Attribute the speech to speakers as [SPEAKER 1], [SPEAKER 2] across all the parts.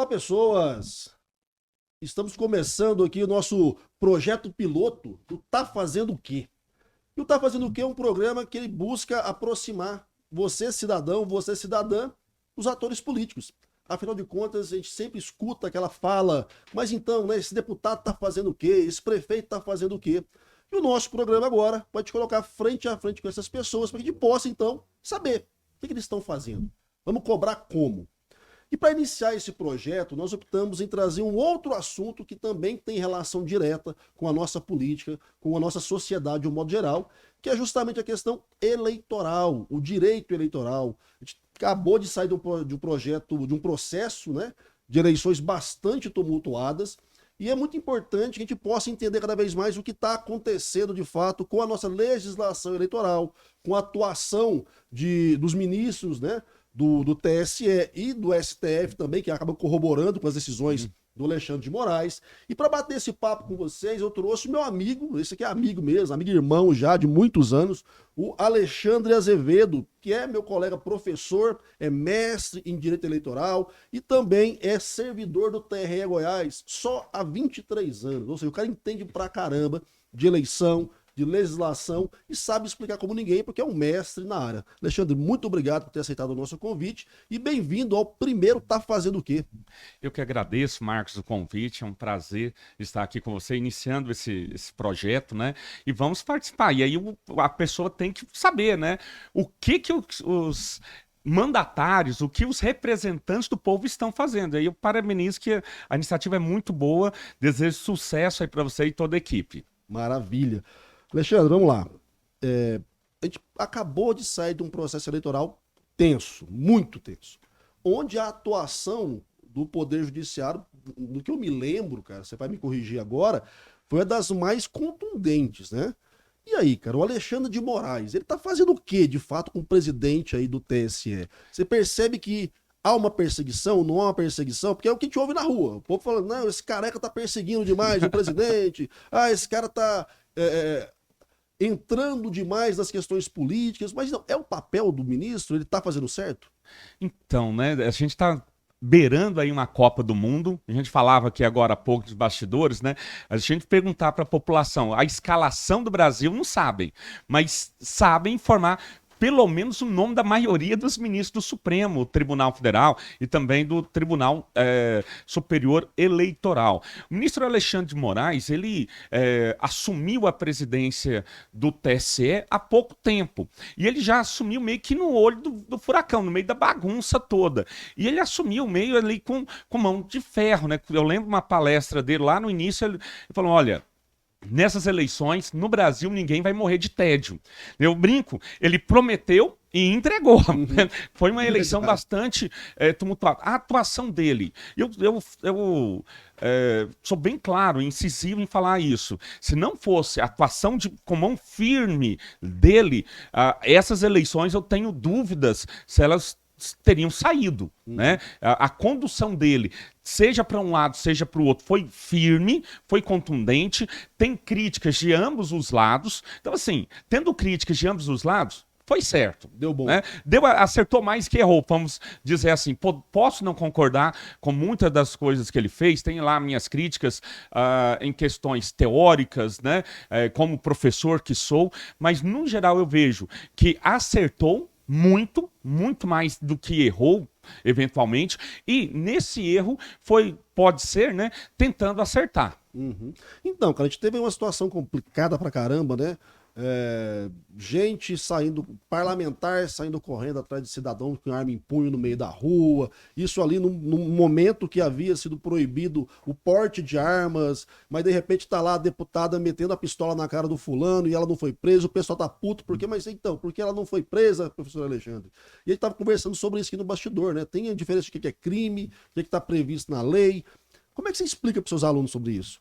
[SPEAKER 1] Olá, pessoas! Estamos começando aqui o nosso projeto piloto do Tá Fazendo o Quê? E o Tá Fazendo o Quê é um programa que ele busca aproximar você, cidadão, você, cidadã, dos atores políticos. Afinal de contas, a gente sempre escuta aquela fala, mas então, né, esse deputado tá fazendo o quê? Esse prefeito tá fazendo o quê? E o nosso programa agora vai te colocar frente a frente com essas pessoas para que a gente possa, então, saber o que eles estão fazendo. Vamos cobrar como? E para iniciar esse projeto, nós optamos em trazer um outro assunto que também tem relação direta com a nossa política, com a nossa sociedade de um modo geral, que é justamente a questão eleitoral, o direito eleitoral. A gente acabou de sair de um projeto, de um processo, né, de eleições bastante tumultuadas, e é muito importante que a gente possa entender cada vez mais o que está acontecendo de fato com a nossa legislação eleitoral, com a atuação dos ministros, né, do TSE e do STF também, que acabam corroborando com as decisões do Alexandre de Moraes. E para bater esse papo com vocês, eu trouxe meu amigo, esse aqui é amigo mesmo, amigo e irmão já de muitos anos, o Alexandre Azevedo, que é meu colega professor, é mestre em Direito Eleitoral e também é servidor do TRE Goiás, só há 23 anos. Ou seja, o cara entende pra caramba de eleição, de legislação e sabe explicar como ninguém, porque é um mestre na área. Alexandre, muito obrigado por ter aceitado o nosso convite e bem-vindo ao primeiro Tá Fazendo o Quê?
[SPEAKER 2] Eu que agradeço, Marcos, o convite. É um prazer estar aqui com você, iniciando esse projeto, né? E vamos participar. E aí a pessoa tem que saber, né? O que os mandatários, o que os representantes do povo estão fazendo. Aí eu parabenizo que a iniciativa é muito boa. Desejo sucesso aí para você e toda a equipe.
[SPEAKER 1] Maravilha. Alexandre, vamos lá. A gente acabou de sair de um processo eleitoral tenso, muito tenso, onde a atuação do Poder Judiciário, do que eu me lembro, cara, você vai me corrigir agora, foi uma das mais contundentes, né? E aí, cara, o Alexandre de Moraes, ele tá fazendo o quê, de fato, com o presidente aí do TSE? Você percebe que há uma perseguição, não há uma perseguição? Porque é o que a gente ouve na rua. O povo falando, não, esse careca tá perseguindo demais o presidente, esse cara tá entrando demais nas questões políticas, mas não, é o papel do ministro, ele tá fazendo certo?
[SPEAKER 2] Então, né, a gente está beirando aí uma Copa do Mundo. A gente falava aqui agora há pouco dos bastidores, né? A gente perguntar para a população, a escalação do Brasil não sabem, mas sabem informar pelo menos o nome da maioria dos ministros do Supremo Tribunal Federal e também do Tribunal Superior Eleitoral. O ministro Alexandre de Moraes, ele assumiu a presidência do TSE há pouco tempo. E ele já assumiu meio que no olho do furacão, no meio da bagunça toda. E ele assumiu meio ali com mão de ferro, né? Eu lembro uma palestra dele lá no início, ele falou, olha, nessas eleições, no Brasil, ninguém vai morrer de tédio. Eu brinco, ele prometeu e entregou. Foi uma eleição bastante tumultuada. A atuação dele, eu sou bem claro, incisivo em falar isso. Se não fosse a atuação com mão firme dele, essas eleições eu tenho dúvidas se elas teriam saído, né? A condução dele, seja para um lado, seja para o outro, foi firme, foi contundente, tem críticas de ambos os lados. Então, assim, tendo críticas de ambos os lados, foi certo.
[SPEAKER 1] Deu bom.
[SPEAKER 2] Né? Acertou mais que errou, vamos dizer assim. Posso não concordar com muitas das coisas que ele fez, tem lá minhas críticas em questões teóricas, né? Como professor que sou, mas no geral eu vejo que acertou muito, muito mais do que errou, eventualmente, e nesse erro pode ser, né, tentando acertar.
[SPEAKER 1] Uhum. Então, cara, a gente teve uma situação complicada pra caramba, né? Gente saindo, parlamentar saindo correndo atrás de cidadãos com arma em punho no meio da rua, isso ali num momento que havia sido proibido o porte de armas, mas de repente tá lá a deputada metendo a pistola na cara do fulano e ela não foi presa, o pessoal tá puto, por quê? Mas então, por que ela não foi presa, professor Alexandre? E a gente tava conversando sobre isso aqui no bastidor, né? Tem a diferença de o que é crime, o que tá previsto na lei. Como é que você explica para seus alunos sobre isso?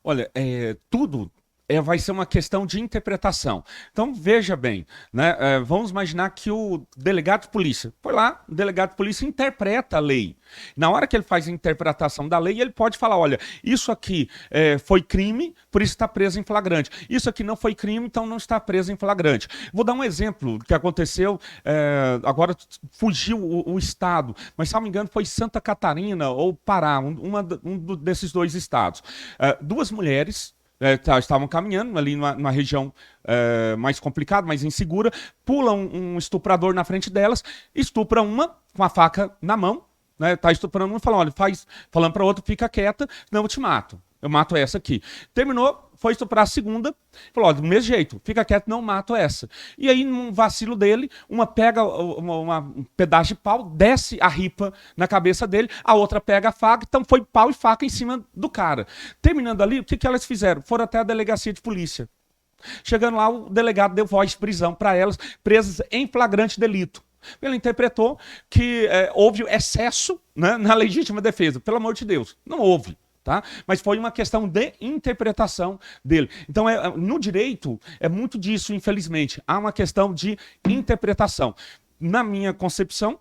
[SPEAKER 2] Olha, tudo vai ser uma questão de interpretação. Então, veja bem, né? Vamos imaginar que o delegado de polícia foi lá, o delegado de polícia interpreta a lei. Na hora que ele faz a interpretação da lei, ele pode falar, olha, isso aqui foi crime, por isso está preso em flagrante. Isso aqui não foi crime, então não está preso em flagrante. Vou dar um exemplo que aconteceu, agora fugiu o estado, mas se não me engano foi Santa Catarina ou Pará, um desses dois estados. Duas mulheres estavam caminhando ali numa região mais complicada, mais insegura, pula um estuprador na frente delas, estupra uma com a faca na mão, né, tá estuprando uma e fala, olha, falando para outra, fica quieta, senão eu te mato. Eu mato essa aqui. Terminou, foi estuprar a segunda, falou, ó, do mesmo jeito, fica quieto, não mato essa. E aí, num vacilo dele, uma pega um pedaço de pau, desce a ripa na cabeça dele, a outra pega a faca, então foi pau e faca em cima do cara. Terminando ali, o que elas fizeram? Foram até a delegacia de polícia. Chegando lá, o delegado deu voz de prisão para elas, presas em flagrante delito. Ele interpretou que houve excesso, né, na legítima defesa. Pelo amor de Deus, não houve. Tá? Mas foi uma questão de interpretação dele. Então, no direito, é muito disso, infelizmente. Há uma questão de interpretação. Na minha concepção,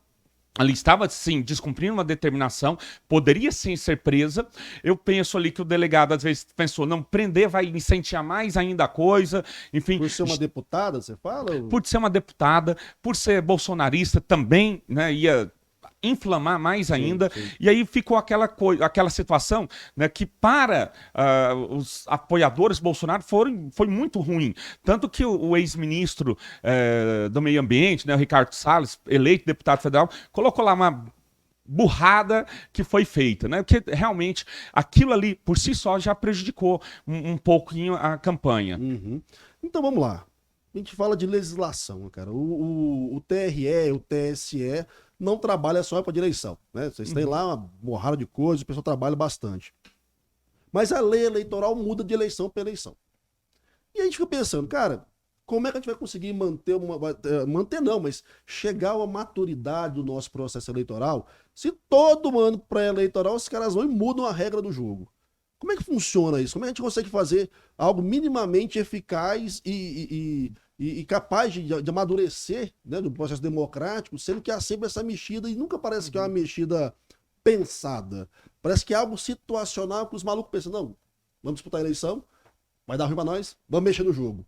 [SPEAKER 2] ali estava, sim, descumprindo uma determinação, poderia, sim, ser presa. Eu penso ali que o delegado, às vezes, pensou, não, prender vai incentivar mais ainda a coisa, enfim...
[SPEAKER 1] Por ser uma deputada, você fala?
[SPEAKER 2] Por ser uma deputada, por ser bolsonarista, também, né, ia inflamar mais ainda, sim. E aí ficou aquela situação, né, que para os apoiadores Bolsonaro foi muito ruim, tanto que o ex-ministro do meio ambiente, né, o Ricardo Salles, eleito deputado federal, colocou lá uma burrada que foi feita, né, porque realmente aquilo ali por si só já prejudicou um pouquinho a campanha.
[SPEAKER 1] Uhum. Então vamos lá, a gente fala de legislação, cara, o TRE, o TSE não trabalha só para direção, né? Vocês têm lá uma borrada de coisas, o pessoal trabalha bastante. Mas a lei eleitoral muda de eleição para eleição. E a gente fica pensando, cara, como é que a gente vai conseguir manter não, mas chegar a uma maturidade do nosso processo eleitoral se todo ano pré-eleitoral os caras vão e mudam a regra do jogo? Como é que funciona isso? Como é que a gente consegue fazer algo minimamente eficaz e capaz de amadurecer, né, do processo democrático, sendo que há sempre essa mexida e nunca parece que é uma mexida pensada. Parece que é algo situacional que os malucos pensam, não, vamos disputar a eleição, vai dar ruim pra nós, vamos mexer no jogo.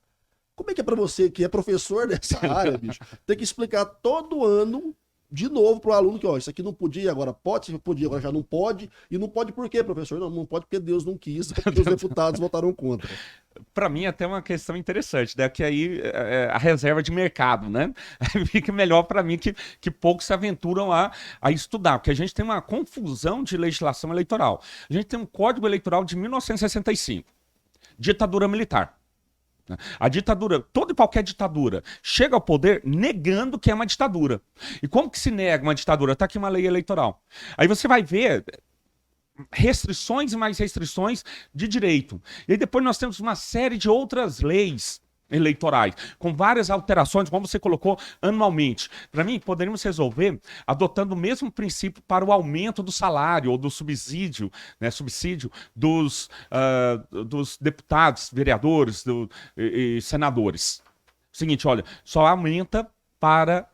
[SPEAKER 1] Como é que é pra você, que é professor dessa área, bicho, ter que explicar todo ano de novo pro aluno que, ó, isso aqui não podia, agora pode, se podia, agora já não pode. E não pode por quê, professor? Não pode porque Deus não quis, porque os deputados votaram contra.
[SPEAKER 2] Para mim, até uma questão interessante, né? Que aí a reserva de mercado, né? Fica melhor para mim que poucos se aventuram a estudar, porque a gente tem uma confusão de legislação eleitoral. A gente tem um Código Eleitoral de 1965, ditadura militar. A ditadura, toda e qualquer ditadura, chega ao poder negando que é uma ditadura. E como que se nega uma ditadura? Está aqui uma lei eleitoral. Aí você vai ver restrições e mais restrições de direito. E aí depois nós temos uma série de outras leis eleitorais, com várias alterações, como você colocou, anualmente. Para mim, poderíamos resolver adotando o mesmo princípio para o aumento do salário ou do subsídio, né, dos deputados, vereadores e senadores. Seguinte, olha, só aumenta para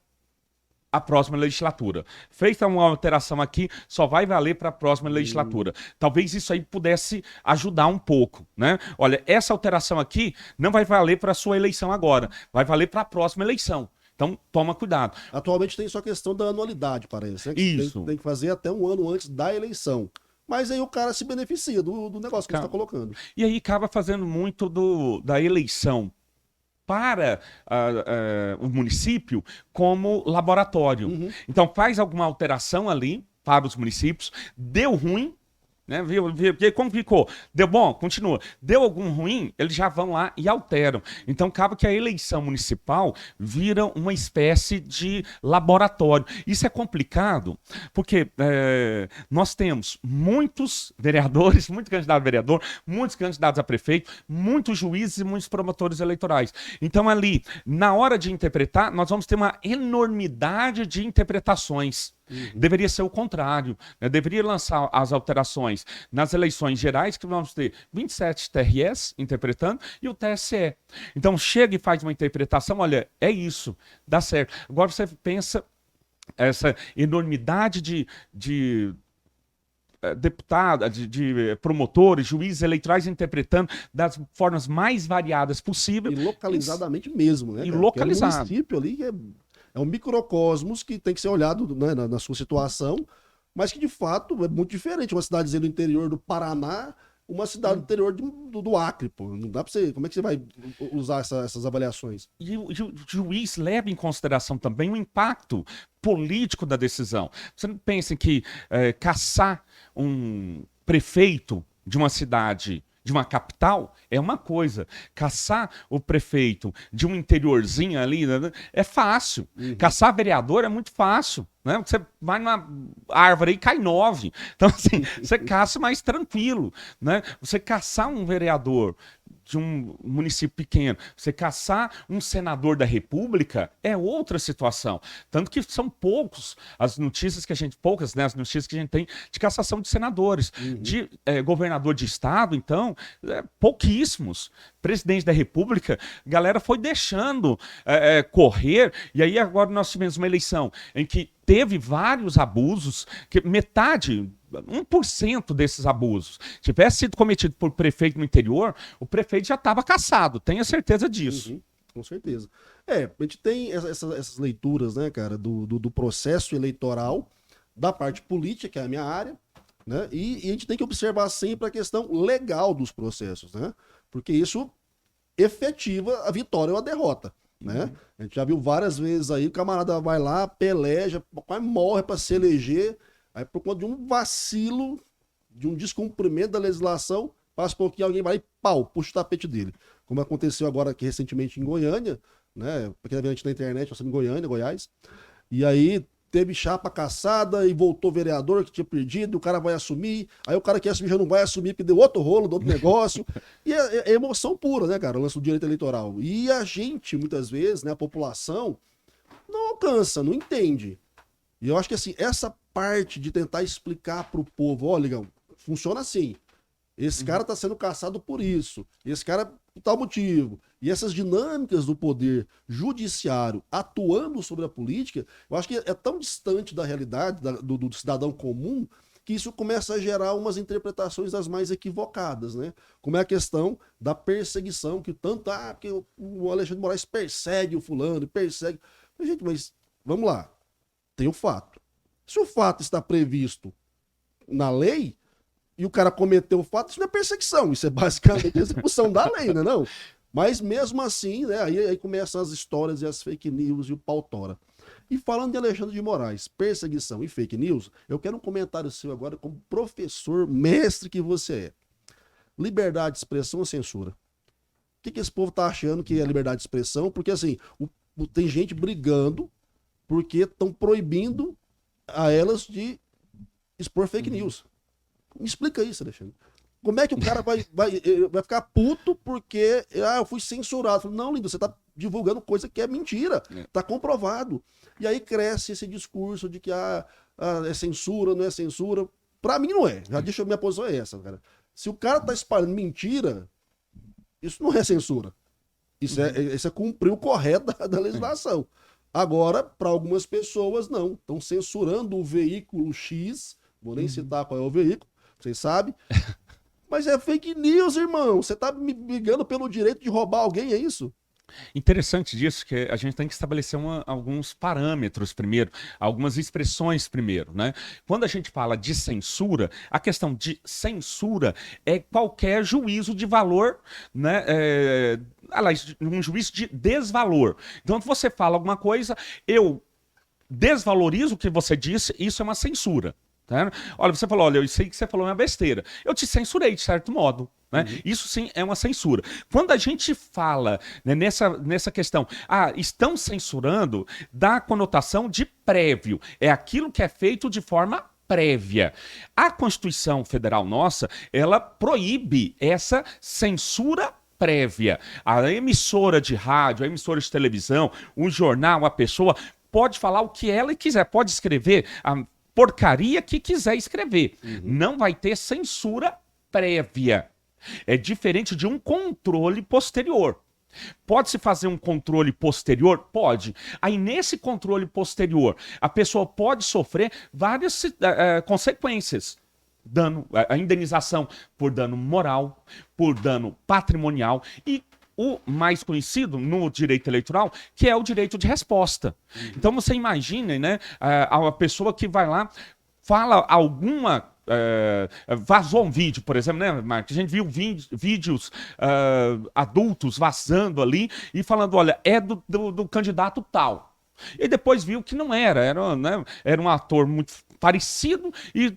[SPEAKER 2] a próxima legislatura. Feita uma alteração aqui, só vai valer para a próxima legislatura. Talvez isso aí pudesse ajudar um pouco, né? Olha, essa alteração aqui não vai valer para a sua eleição agora, vai valer para a próxima eleição. Então, toma cuidado.
[SPEAKER 1] Atualmente tem só a questão da anualidade, parece, né?
[SPEAKER 2] Isso.
[SPEAKER 1] Tem que fazer até um ano antes da eleição. Mas aí o cara se beneficia do negócio que você está colocando.
[SPEAKER 2] E aí acaba fazendo muito da eleição para o município como laboratório. Uhum. Então faz alguma alteração ali para os municípios, deu ruim, né? Como ficou? Deu bom? Continua. Deu algum ruim? Eles já vão lá e alteram. Então acaba que a eleição municipal vira uma espécie de laboratório. Isso é complicado, porque nós temos muitos vereadores, muitos candidatos a vereador, muitos candidatos a prefeito, muitos juízes e muitos promotores eleitorais. Então ali, na hora de interpretar, nós vamos ter uma enormidade de interpretações. Deveria ser o contrário, né? Deveria lançar as alterações nas eleições gerais, que vamos ter 27 TRS interpretando e o TSE. Então chega e faz uma interpretação, olha, é isso, dá certo. Agora você pensa essa enormidade de deputados, de promotores, juízes eleitorais interpretando das formas mais variadas possíveis.
[SPEAKER 1] E localizadamente mesmo, né?
[SPEAKER 2] E
[SPEAKER 1] Cara?
[SPEAKER 2] localizado.
[SPEAKER 1] É um município ali que é um microcosmos que tem que ser olhado, né, na sua situação, mas que de fato é muito diferente. Uma cidadezinha do interior do Paraná, uma cidade do interior do Acre, pô. Não dá pra você. Como é que você vai usar essas avaliações?
[SPEAKER 2] E o juiz leva em consideração também o impacto político da decisão. Você não pensa que caçar um prefeito de uma cidade, de uma capital, é uma coisa. Caçar o prefeito de um interiorzinho ali, né, é fácil. Caçar vereador é muito fácil. Né? Você vai numa árvore e cai 9. Então, assim, você caça mais tranquilo. Né? Você caçar um vereador de um município pequeno, você caçar um senador da República é outra situação. Tanto que são poucos as notícias que a gente, poucas, né, as notícias que a gente tem de cassação de senadores. De governador de estado, então, pouquíssimos. Presidente da República, a galera foi deixando correr, e aí agora nós tivemos uma eleição em que teve vários abusos, que metade, 1% desses abusos, tivesse sido cometido por prefeito no interior, o prefeito já estava cassado, tenha certeza disso.
[SPEAKER 1] Com certeza. A gente tem essas leituras, né, cara, do processo eleitoral, da parte política, que é a minha área, né, e a gente tem que observar sempre a questão legal dos processos, né, porque isso efetiva a vitória ou a derrota. Né? A gente já viu várias vezes aí, o camarada vai lá, peleja, quase morre para se eleger, aí por conta de um vacilo, de um descumprimento da legislação, passa um pouquinho, alguém vai e pau, puxa o tapete dele. Como aconteceu agora aqui recentemente em Goiânia, né? Porque a gente na internet, nós estamos em Goiânia, Goiás, e aí teve chapa caçada e voltou vereador que tinha perdido, o cara vai assumir, aí o cara que ia assumir já não vai assumir porque deu outro rolo, do outro negócio. E é emoção pura, né, cara, o lance do direito eleitoral. E a gente, muitas vezes, né, a população, não alcança, não entende. E eu acho que, assim, essa parte de tentar explicar pro povo, ó, Ligão, funciona assim. Esse cara tá sendo caçado por isso. Esse cara por tal motivo. E essas dinâmicas do poder judiciário atuando sobre a política, eu acho que é tão distante da realidade do cidadão comum que isso começa a gerar umas interpretações das mais equivocadas, né? Como é a questão da perseguição, que tanto, porque o Alexandre de Moraes persegue o fulano, persegue... Mas, gente, mas vamos lá. Tem o fato. Se o fato está previsto na lei, e o cara cometeu o fato, isso não é perseguição, isso é basicamente execução da lei, né, não? Mas mesmo assim, né, aí começam as histórias e as fake news e o pau tora. E falando de Alexandre de Moraes, perseguição e fake news, eu quero um comentário seu agora como professor, mestre que você é. Liberdade de expressão ou censura? O que esse povo tá achando que é liberdade de expressão? Porque assim, tem gente brigando porque estão proibindo a elas de expor fake news. Me explica isso, Alexandre. Como é que o cara vai ficar puto porque eu fui censurado? Não, lindo, você tá divulgando coisa que é mentira. Tá comprovado. E aí cresce esse discurso de que é censura, não é censura. Pra mim não é. Já deixa, minha posição é essa, cara. Se o cara tá espalhando mentira, isso não é censura. Isso é cumprir o correto da legislação. Agora, para algumas pessoas, não. Estão censurando o veículo X, vou nem citar qual é o veículo, vocês sabem. Mas é fake news, irmão. Você tá me brigando pelo direito de roubar alguém, é isso?
[SPEAKER 2] Interessante disso, que a gente tem que estabelecer alguns parâmetros primeiro, algumas expressões primeiro, né? Quando a gente fala de censura, a questão de censura é qualquer juízo de valor, né? Aliás, um juízo de desvalor. Então, quando você fala alguma coisa, eu desvalorizo o que você disse, isso é uma censura. Tá? Olha, você falou, olha, eu sei que você falou uma besteira. Eu te censurei, de certo modo. Né? Isso sim é uma censura. Quando a gente fala, né, nessa questão, estão censurando, dá conotação de prévio. É aquilo que é feito de forma prévia. A Constituição Federal nossa, ela proíbe essa censura prévia. A emissora de rádio, a emissora de televisão, o jornal, a pessoa pode falar o que ela quiser, pode escrever a porcaria que quiser escrever. Não vai ter censura prévia. É diferente de um controle posterior. Pode-se fazer um controle posterior? Pode. Aí, nesse controle posterior, a pessoa pode sofrer várias consequências. A indenização por dano moral, por dano patrimonial e o mais conhecido no direito eleitoral, que é o direito de resposta. Então, você imagine, né, a pessoa que vai lá, fala alguma... vazou um vídeo, por exemplo, né, Marcos? A gente viu vídeos adultos vazando ali e falando, olha, é do candidato tal. E depois viu que não era, né, era um ator muito parecido e,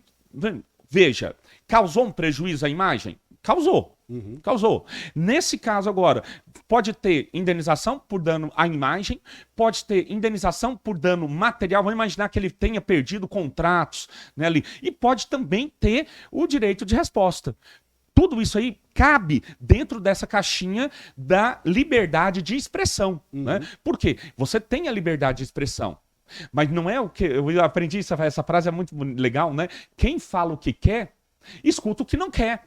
[SPEAKER 2] veja, causou um prejuízo à imagem? Causou. Causou. Nesse caso agora, pode ter indenização por dano à imagem, pode ter indenização por dano material, vamos imaginar que ele tenha perdido contratos, né, ali, e pode também ter o direito de resposta. Tudo isso aí cabe dentro dessa caixinha da liberdade de expressão. Né? Por quê? Você tem a liberdade de expressão. Mas não é o que... Eu aprendi essa frase, é muito legal, né? Quem fala o que quer, escuta o que não quer.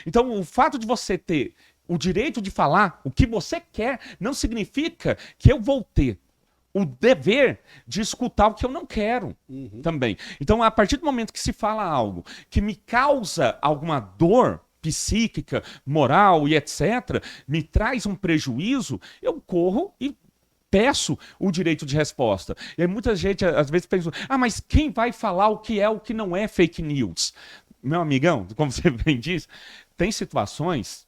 [SPEAKER 2] Então, o fato de você ter o direito de falar o que você quer não significa que eu vou ter o dever de escutar o que eu não quero também. Então, a partir do momento que se fala algo que me causa alguma dor psíquica, moral e etc., me traz um prejuízo, eu corro e peço o direito de resposta. E aí muita gente às vezes pensa, mas quem vai falar o que é o que não é fake news? Meu amigão, como você bem diz, tem situações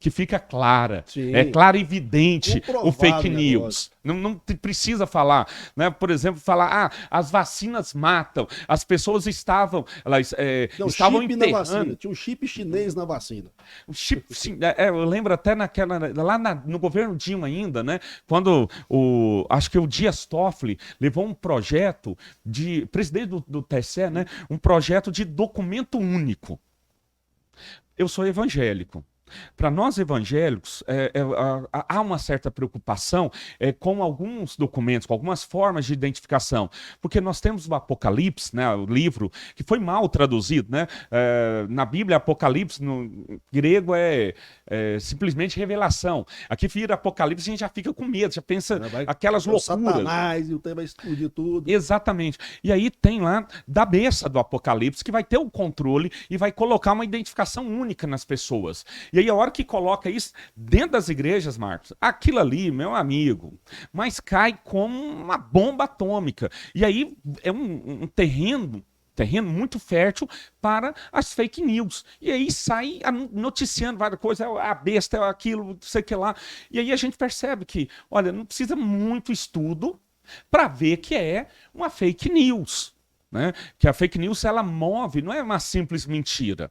[SPEAKER 2] que fica clara. Sim. É claro e evidente o fake news. Não precisa falar. Né? Por exemplo, falar, as vacinas matam. As pessoas estavam estavam enterrando.
[SPEAKER 1] Tinha um chip chinês na vacina.
[SPEAKER 2] O chip, eu lembro até no governo Dilma ainda, né? Quando acho que o Dias Toffoli levou um projeto de, presidente do TSE, né? Um projeto de documento único. Eu sou evangélico. Para nós evangélicos, há uma certa preocupação com alguns documentos, com algumas formas de identificação, porque nós temos o Apocalipse, né, o livro, que foi mal traduzido. Né? Na Bíblia, Apocalipse, no grego, é simplesmente revelação. Aqui vira Apocalipse e a gente já fica com medo, já pensa aquelas loucuras.
[SPEAKER 1] Satanás, e o tempo vai explodir tudo.
[SPEAKER 2] Exatamente. E aí tem lá, da besta do Apocalipse, que vai ter o controle e vai colocar uma identificação única nas pessoas. E aí, a hora que coloca isso dentro das igrejas, Marcos, aquilo ali, meu amigo, mas cai como uma bomba atômica. E aí é um terreno muito fértil para as fake news. E aí sai noticiando várias coisas, a besta, é aquilo, não sei o que lá. E aí a gente percebe que, olha, não precisa muito estudo para ver que é uma fake news. Né? Que a fake news, ela move, não é uma simples mentira.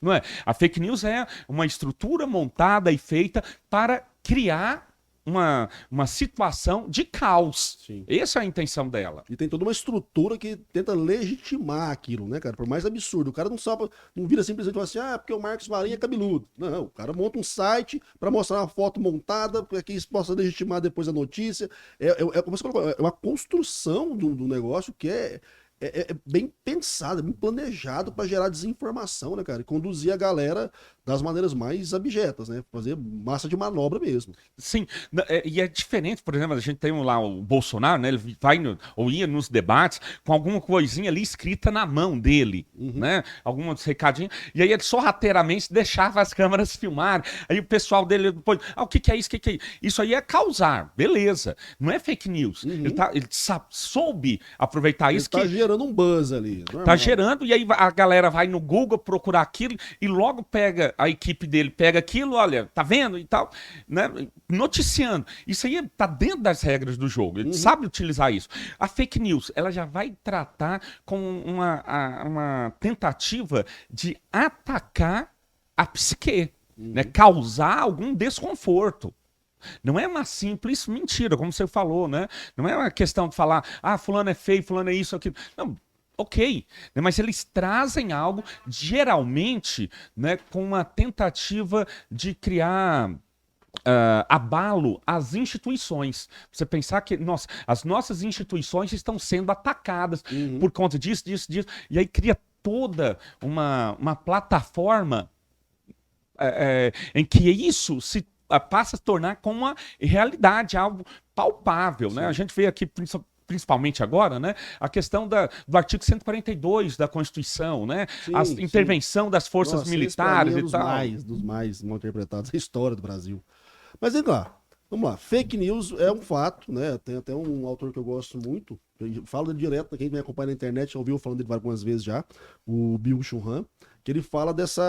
[SPEAKER 2] Não é? A fake news é uma estrutura montada e feita para criar uma situação de caos. Sim. Essa é a intenção dela.
[SPEAKER 1] E tem toda uma estrutura que tenta legitimar aquilo, né, cara? Por mais absurdo. O cara não vira simplesmente e fala assim, porque o Marcos Marinho é cabeludo. Não, o cara monta um site para mostrar uma foto montada para que isso possa legitimar depois a notícia. Como você colocou, é uma construção do negócio que é bem pensado, bem planejado para gerar desinformação, né, cara? E conduzir a galera das maneiras mais abjetas, né? Fazer massa de manobra mesmo.
[SPEAKER 2] Sim, e é diferente, por exemplo, a gente tem lá o Bolsonaro, né? Ele vai ou ia nos debates com alguma coisinha ali escrita na mão dele, né? Alguns recadinhos, e aí ele sorrateiramente deixava as câmeras filmar, aí o pessoal dele depois, o que é isso, o que é isso? Isso aí é causar, beleza, não é fake news. Ele soube aproveitar isso.
[SPEAKER 1] Ele tá gerando um buzz ali. Normal.
[SPEAKER 2] Tá gerando, e aí a galera vai no Google procurar aquilo e logo pega, a equipe dele pega aquilo, olha, tá vendo e tal, né? Noticiando. Isso aí tá dentro das regras do jogo, ele sabe utilizar isso. A fake news, ela já vai tratar com uma tentativa de atacar a psique, né? Causar algum desconforto. Não é uma simples mentira, como você falou, né? Não é uma questão de falar, fulano é feio, fulano é isso, aquilo. Não, ok. Né? Mas eles trazem algo, geralmente, né, com uma tentativa de criar abalo às instituições. Você pensar que as nossas instituições estão sendo atacadas por conta disso. E aí cria toda uma plataforma em que isso passa a se tornar como uma realidade, algo palpável, né? A gente vê aqui principalmente agora, né, a questão do artigo 142 da Constituição, né, a intervenção das forças militares e tal.
[SPEAKER 1] Dos mais mal interpretados da história do Brasil. Mas vamos lá, fake news é um fato, né, tem até um autor que eu gosto muito, eu falo dele direto, quem me acompanha na internet já ouviu falando dele algumas vezes já, o Byung-Chul Han, que ele fala desse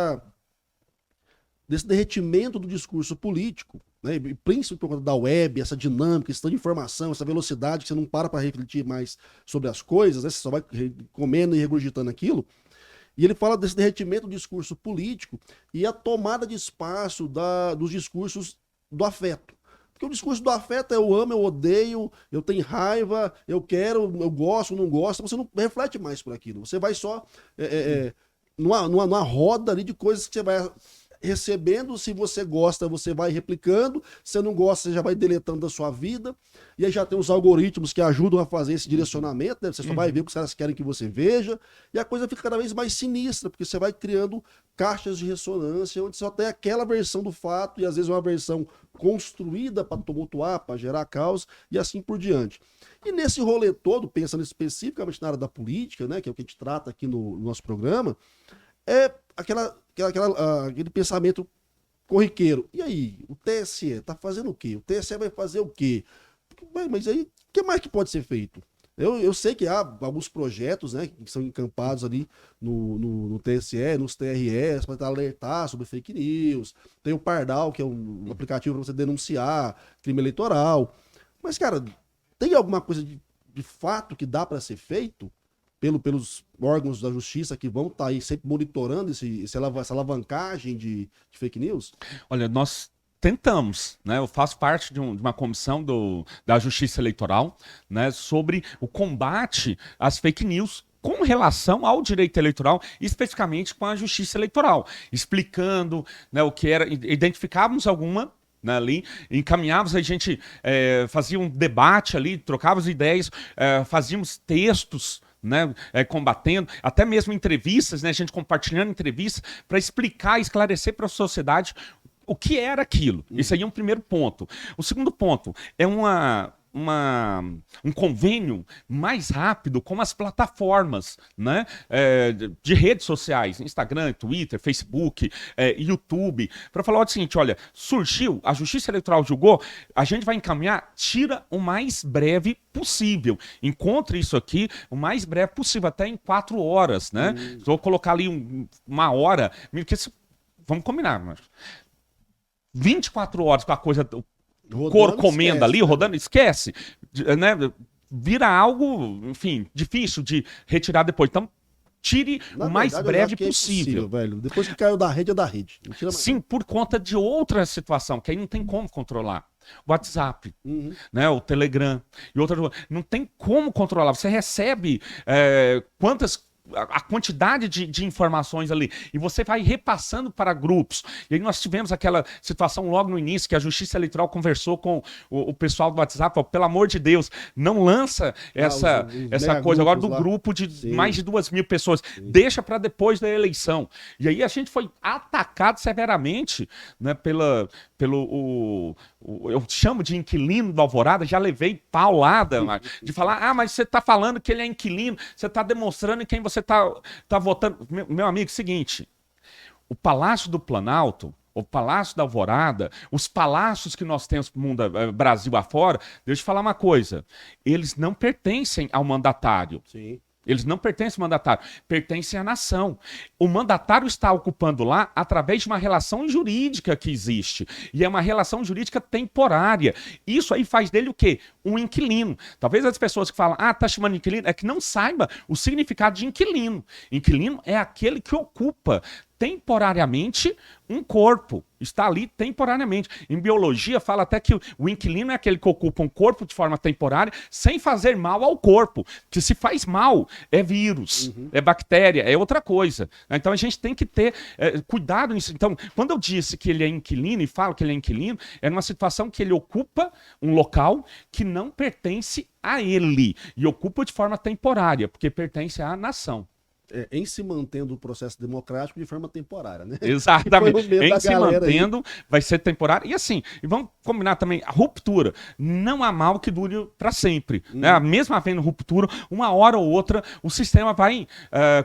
[SPEAKER 1] derretimento do discurso político, né, principalmente por conta da web, essa dinâmica, esse tanto de informação, essa velocidade que você não para refletir mais sobre as coisas, né, você só vai comendo e regurgitando aquilo. E ele fala desse derretimento do discurso político e a tomada de espaço dos discursos do afeto. Porque o discurso do afeto é eu amo, eu odeio, eu tenho raiva, eu quero, eu gosto, não gosto, você não reflete mais por aquilo. Você vai só numa roda ali de coisas que você vai recebendo. Se você gosta, você vai replicando, se você não gosta, você já vai deletando da sua vida, e aí já tem os algoritmos que ajudam a fazer esse direcionamento, né? Você só vai ver o que os caras querem que você veja, e a coisa fica cada vez mais sinistra, porque você vai criando caixas de ressonância, onde só tem aquela versão do fato, e às vezes uma versão construída para tumultuar, para gerar caos, e assim por diante. E nesse rolê todo, pensando especificamente na área da política, né, que é o que a gente trata aqui no nosso programa, é aquele pensamento corriqueiro. E aí, o TSE tá fazendo o quê? O TSE vai fazer o quê? Mas aí, o que mais que pode ser feito? Eu sei que há alguns projetos, né, que são encampados ali no TSE, nos TREs, para alertar sobre fake news. Tem o Pardal, que é um aplicativo para você denunciar crime eleitoral. Mas, cara, tem alguma coisa de fato que dá para ser feito pelos órgãos da justiça que vão estar aí sempre monitorando essa alavancagem de fake news?
[SPEAKER 2] Olha, nós tentamos, né? Eu faço parte de uma comissão da Justiça Eleitoral, né, sobre o combate às fake news com relação ao direito eleitoral, especificamente com a Justiça Eleitoral, explicando, né, o que era, identificávamos alguma, né, ali, encaminhávamos, a gente fazia um debate ali, trocávamos ideias, fazíamos textos, né, combatendo, até mesmo entrevistas, né, a gente compartilhando entrevistas para explicar, esclarecer para a sociedade o que era aquilo. Isso aí é um primeiro ponto. O segundo ponto é um convênio mais rápido com as plataformas, né, de redes sociais, Instagram, Twitter, Facebook, YouTube, para falar o seguinte: olha, surgiu, a Justiça Eleitoral julgou, a gente vai encaminhar, tira o mais breve possível, encontre isso aqui o mais breve possível, até em 4 horas, né? Vou colocar ali uma hora, porque vamos combinar, mas 24 horas com a coisa cor comenda ali, rodando, esquece, né? Vira algo, enfim, difícil de retirar depois. Então, tire o mais breve possível.
[SPEAKER 1] Velho. Depois que caiu da rede, é da rede.
[SPEAKER 2] Sim, por conta de outra situação, que aí não tem como controlar. O WhatsApp, né, o Telegram e outra. Não tem como controlar. Você recebe a quantidade de informações ali, e você vai repassando para grupos. E aí nós tivemos aquela situação logo no início, que a Justiça Eleitoral conversou com o pessoal do WhatsApp, falou, pelo amor de Deus, não lança essa coisa agora do grupo de mais de 2.000 pessoas, deixa para depois da eleição. E aí a gente foi atacado severamente, né, eu chamo de inquilino da Alvorada, já levei paulada, de falar, mas você está falando que ele é inquilino, você está demonstrando quem você está votando. Meu amigo, seguinte, o Palácio do Planalto, o Palácio da Alvorada, os palácios que nós temos no mundo, Brasil afora, deixa eu te falar uma coisa, eles não pertencem ao mandatário.
[SPEAKER 1] Sim.
[SPEAKER 2] Eles não pertencem ao mandatário, pertencem à nação. O mandatário está ocupando lá através de uma relação jurídica que existe. E é uma relação jurídica temporária. Isso aí faz dele o quê? Um inquilino. Talvez as pessoas que falam, tá chamando de inquilino, é que não saiba o significado de inquilino. Inquilino é aquele que ocupa temporariamente um corpo. Está ali temporariamente. Em biologia, fala até que o inquilino é aquele que ocupa um corpo de forma temporária, sem fazer mal ao corpo. Que se faz mal, é vírus, é bactéria, é outra coisa. Então a gente tem que ter cuidado nisso. Então, quando eu disse que ele é inquilino e falo que ele é inquilino, é numa situação que ele ocupa um local que não pertence a ele. E ocupa de forma temporária, porque pertence à nação.
[SPEAKER 1] Em se mantendo o processo democrático de forma temporária, né?
[SPEAKER 2] Exatamente. Em se mantendo, vai ser temporário. E assim, e vamos combinar também, a ruptura. Não há mal que dure para sempre. Né? Mesmo havendo ruptura, uma hora ou outra, o sistema vai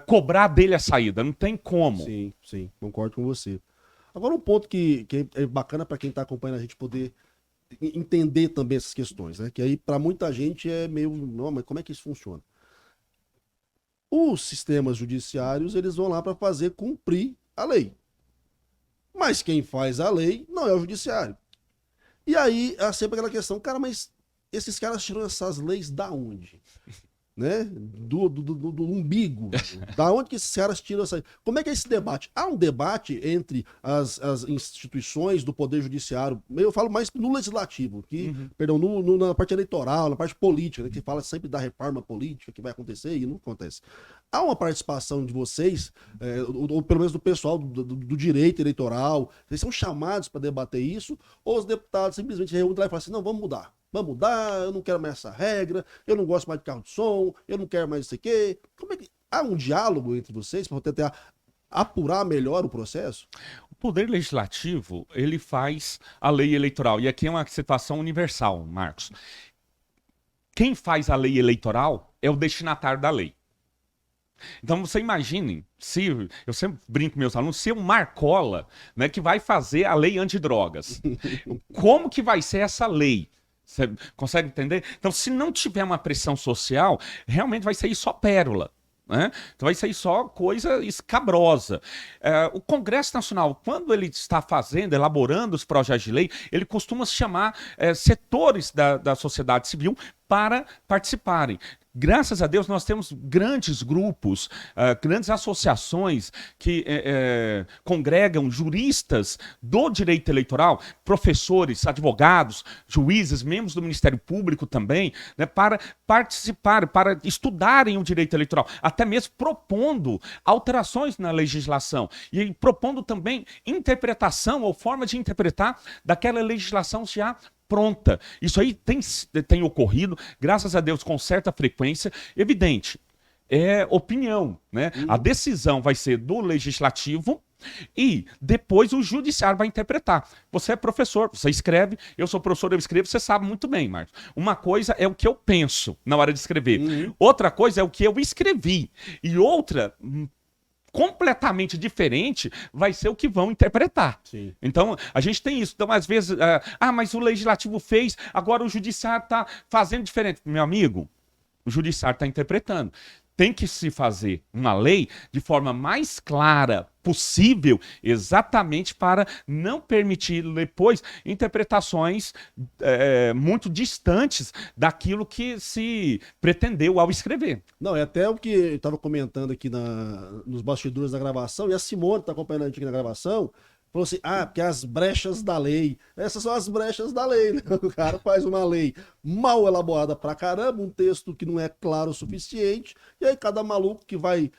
[SPEAKER 2] cobrar dele a saída. Não tem como.
[SPEAKER 1] Sim, sim, concordo com você. Agora, um ponto que é bacana para quem está acompanhando a gente poder entender também essas questões, né? Que aí, para muita gente, é meio. Não, mas como é que isso funciona? Os sistemas judiciários, eles vão lá para fazer cumprir a lei. Mas quem faz a lei não é o judiciário. E aí, há sempre aquela questão, cara, mas esses caras tiram essas leis da onde? Né? Do umbigo. Da onde que esses caras tiram essa... Como é que é esse debate? Há um debate entre as instituições do Poder Judiciário, eu falo mais no legislativo, perdão, na parte eleitoral, na parte política, né, que fala sempre da reforma política que vai acontecer e não acontece. Há uma participação de vocês, ou pelo menos do pessoal do direito eleitoral, vocês são chamados para debater isso, ou os deputados simplesmente reúnem lá e falam assim, não, vamos mudar, eu não quero mais essa regra, eu não gosto mais de carro de som, eu não quero mais isso aqui. Como é que... Há um diálogo entre vocês para tentar apurar melhor o processo?
[SPEAKER 2] O Poder Legislativo, ele faz a lei eleitoral. E aqui é uma situação universal, Marcos. Quem faz a lei eleitoral é o destinatário da lei. Então você imagine, se eu sempre brinco com meus alunos, se o Marcola, né, que vai fazer a lei antidrogas, como que vai ser essa lei? Você consegue entender? Então, se não tiver uma pressão social, realmente vai sair só pérola. Né? Então vai sair só coisa escabrosa. O Congresso Nacional, quando ele está elaborando os projetos de lei, ele costuma chamar setores da sociedade civil para participarem. Graças a Deus, nós temos grandes grupos, grandes associações que congregam juristas do direito eleitoral, professores, advogados, juízes, membros do Ministério Público também, né, para participarem, para estudarem o direito eleitoral, até mesmo propondo alterações na legislação e propondo também interpretação ou forma de interpretar daquela legislação já pronta. Isso aí tem ocorrido, graças a Deus, com certa frequência. Evidente, é opinião, né? A decisão vai ser do legislativo e depois o judiciário vai interpretar. Você é professor, você escreve, eu sou professor, eu escrevo, você sabe muito bem, Marcos. Uma coisa é o que eu penso na hora de escrever. Outra coisa é o que eu escrevi. E outra... completamente diferente vai ser o que vão interpretar. Sim. Então, a gente tem isso. Então, às vezes, mas o legislativo fez, agora o judiciário está fazendo diferente. Meu amigo, o judiciário está interpretando. Tem que se fazer uma lei de forma mais clara possível, exatamente para não permitir depois interpretações muito distantes daquilo que se pretendeu ao escrever.
[SPEAKER 1] Não, é até o que eu estava comentando aqui nos bastidores da gravação, e a Simone está acompanhando a gente aqui na gravação, falou assim, porque as brechas da lei, essas são as brechas da lei, né? O cara faz uma lei mal elaborada pra caramba, um texto que não é claro o suficiente, e aí cada maluco que vai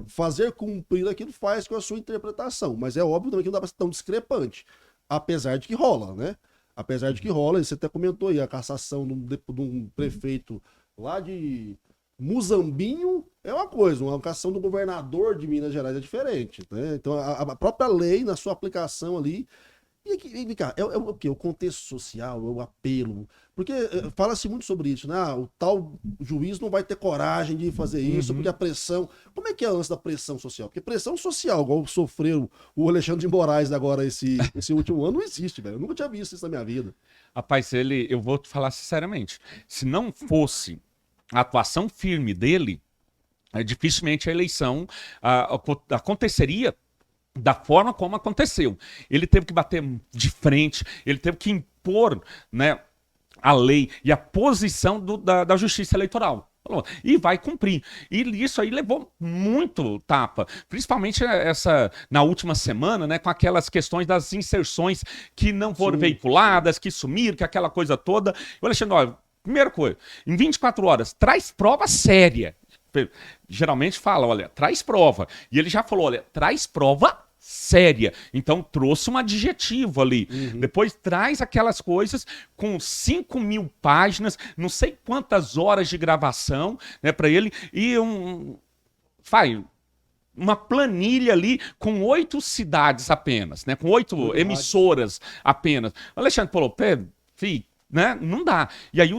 [SPEAKER 1] fazer cumprir aquilo faz com a sua interpretação, mas é óbvio também que não dá pra ser tão discrepante, apesar de que rola, né? Apesar de que rola, e você até comentou aí, a cassação de um prefeito lá de Muzambinho é uma coisa, uma cassação do governador de Minas Gerais é diferente, né? Então a própria lei, na sua aplicação ali, e cá, é o quê? O contexto social, o apelo, porque fala-se muito sobre isso, né? O tal juiz não vai ter coragem de fazer isso, porque a pressão... Como é que é o lance da pressão social? Porque pressão social, igual sofreu o Alexandre de Moraes agora esse último ano, não existe, velho. Eu nunca tinha visto isso na minha vida. Rapaz,
[SPEAKER 2] eu vou te falar sinceramente, se não fosse a atuação firme dele, dificilmente a eleição aconteceria da forma como aconteceu. Ele teve que bater de frente, ele teve que impor, né, a lei e a posição da justiça eleitoral. Falou, e vai cumprir. E isso aí levou muito tapa, principalmente na última semana, né, com aquelas questões das inserções que não foram veiculadas, que sumiram, que aquela coisa toda. Eu, Alexandre, olha, primeira coisa, em 24 horas, traz prova séria. Geralmente fala, olha, traz prova. E ele já falou, olha, traz prova séria. Então trouxe um adjetivo ali. Depois traz aquelas coisas com 5.000 páginas, não sei quantas horas de gravação, né, para ele, e uma planilha ali com 8 cidades apenas, né, com 8 emissoras apenas. O Alexandre falou, filho, né? Não dá. E aí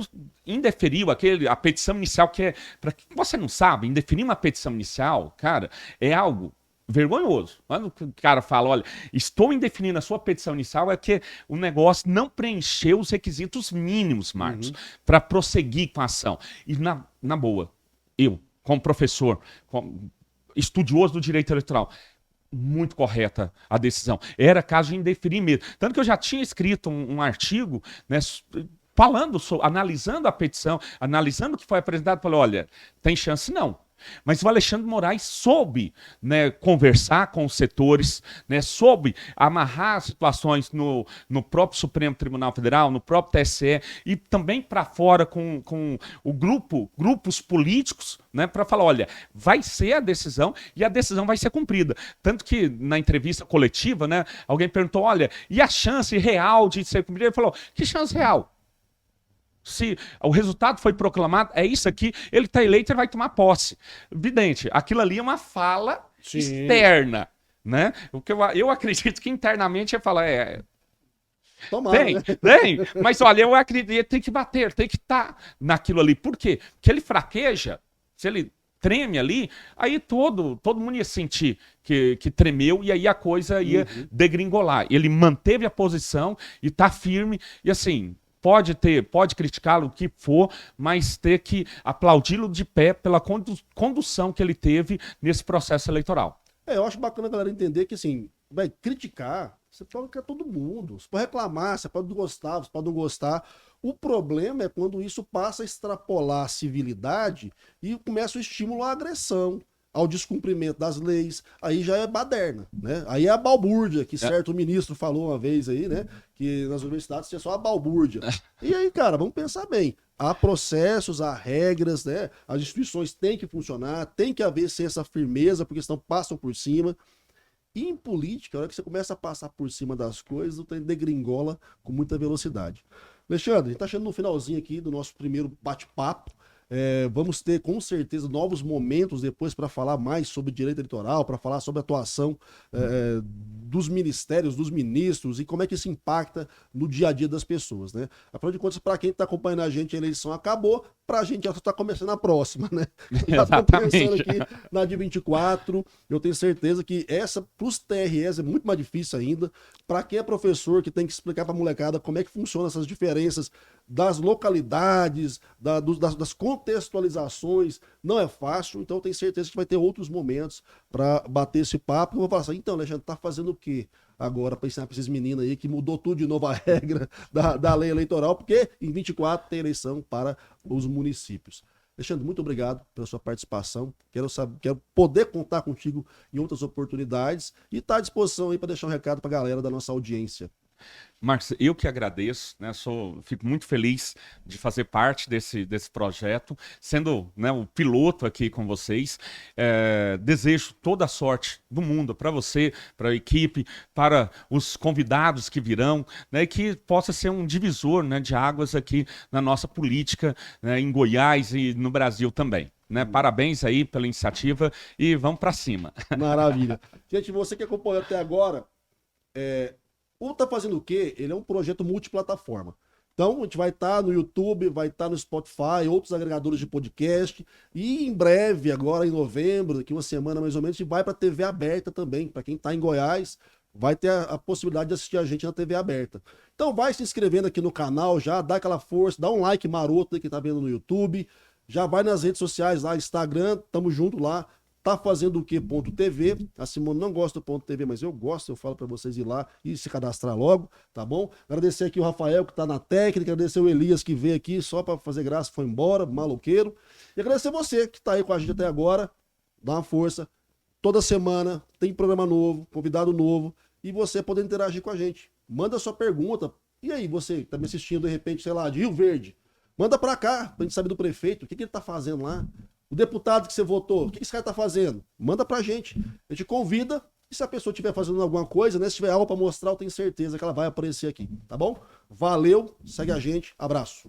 [SPEAKER 2] indeferiu a petição inicial, que é, para quem você não sabe, indeferir uma petição inicial, cara, é algo vergonhoso. Quando o cara fala, olha, estou indefinindo a sua petição inicial, é que o negócio não preencheu os requisitos mínimos, Marcos, para prosseguir com a ação. E na boa, eu, como professor, como estudioso do direito eleitoral, muito correta a decisão. Era caso de indeferir mesmo. Tanto que eu já tinha escrito um artigo, né, falando, analisando a petição, analisando o que foi apresentado, falei, olha, tem chance não. Mas o Alexandre de Moraes soube, né, conversar com os setores, né, soube amarrar situações no próprio Supremo Tribunal Federal, no próprio TSE e também para fora com o grupos políticos, né, para falar, olha, vai ser a decisão e a decisão vai ser cumprida. Tanto que na entrevista coletiva, né, alguém perguntou, olha, e a chance real de ser cumprida? Ele falou, que chance real? Se o resultado foi proclamado, é isso aqui, ele está eleito, ele vai tomar posse. Evidente, aquilo ali é uma fala externa, né? O que eu acredito que internamente ia falar,
[SPEAKER 1] Tomara,
[SPEAKER 2] tem,
[SPEAKER 1] né?
[SPEAKER 2] tem, mas olha, eu acredito, tem que bater, tem que estar naquilo ali. Por quê? Porque ele fraqueja, se ele treme ali, aí todo mundo ia sentir que tremeu e aí a coisa ia degringolar. Ele manteve a posição e está firme e assim... Pode criticá-lo o que for, mas ter que aplaudi-lo de pé pela condução que ele teve nesse processo eleitoral.
[SPEAKER 1] Eu acho bacana a galera entender que, assim, vai criticar, você pode criticar todo mundo, você pode reclamar, você pode gostar, você pode não gostar. O problema é quando isso passa a extrapolar a civilidade e começa o estímulo à agressão, ao descumprimento das leis, aí já é baderna, né? Aí é a balbúrdia, que certo ministro falou uma vez aí, né? Que nas universidades tinha só a balbúrdia. E aí, cara, vamos pensar bem. Há processos, há regras, né? As instituições têm que funcionar, tem que haver sim, essa firmeza, porque senão passam por cima. E em política, a hora que você começa a passar por cima das coisas, o trem degringola com muita velocidade. Alexandre, a gente tá chegando no finalzinho aqui do nosso primeiro bate-papo. Vamos ter com certeza novos momentos depois para falar mais sobre direito eleitoral, para falar sobre a atuação dos ministérios, dos ministros e como é que isso impacta no dia a dia das pessoas, né? Afinal de contas, para quem está acompanhando a gente, a eleição acabou, para a gente já está começando a próxima, né? Já estou pensando aqui na de 24, eu tenho certeza que essa, para os TREs, é muito mais difícil ainda. Para quem é professor, que tem que explicar para a molecada como é que funcionam essas diferenças das localidades, das contextualizações, não é fácil, então eu tenho certeza que vai ter outros momentos para bater esse papo. Eu vou falar assim, então, Alexandre, tá fazendo o quê agora para ensinar para esses meninos aí que mudou tudo de novo a regra da lei eleitoral, porque em 24 tem eleição para os municípios. Alexandre, muito obrigado pela sua participação. Quero poder contar contigo em outras oportunidades e estar à disposição aí para deixar um recado para a galera da nossa audiência.
[SPEAKER 2] Marcos, eu que agradeço, né? Fico muito feliz de fazer parte desse projeto, sendo, né, o piloto aqui com vocês. Desejo toda a sorte do mundo para você, para a equipe, para os convidados que virão, né, e que possa ser um divisor, né, de águas aqui na nossa política, né, em Goiás e no Brasil também. Né? Parabéns aí pela iniciativa e vamos para cima.
[SPEAKER 1] Maravilha. Gente, você que acompanhou até agora, o Tá Fazendo o Quê? Ele é um projeto multiplataforma. Então, a gente vai estar no YouTube, vai estar no Spotify, outros agregadores de podcast. E em breve, agora em novembro, daqui uma semana mais ou menos, a gente vai para a TV aberta também. Para quem está em Goiás, vai ter a possibilidade de assistir a gente na TV aberta. Então, vai se inscrevendo aqui no canal já, dá aquela força, dá um like maroto aí que está vendo no YouTube. Já vai nas redes sociais lá, Instagram, tamo junto lá. tafazendoque.tv. A Simone não gosta do .tv, mas eu gosto, eu falo para vocês ir lá e se cadastrar logo, tá bom? Agradecer aqui o Rafael que tá na técnica, agradecer o Elias que veio aqui só para fazer graça, foi embora, maloqueiro. E agradecer você que tá aí com a gente até agora, dá uma força. Toda semana tem programa novo, convidado novo, e você poder interagir com a gente. Manda sua pergunta. E aí, você que tá me assistindo, de repente, sei lá, de Rio Verde, manda pra cá, pra gente saber do prefeito, o que ele tá fazendo lá. O deputado que você votou, o que esse cara tá fazendo? Manda pra gente. A gente convida, e se a pessoa estiver fazendo alguma coisa, né, se tiver algo pra mostrar, eu tenho certeza que ela vai aparecer aqui, tá bom? Valeu, segue a gente, abraço.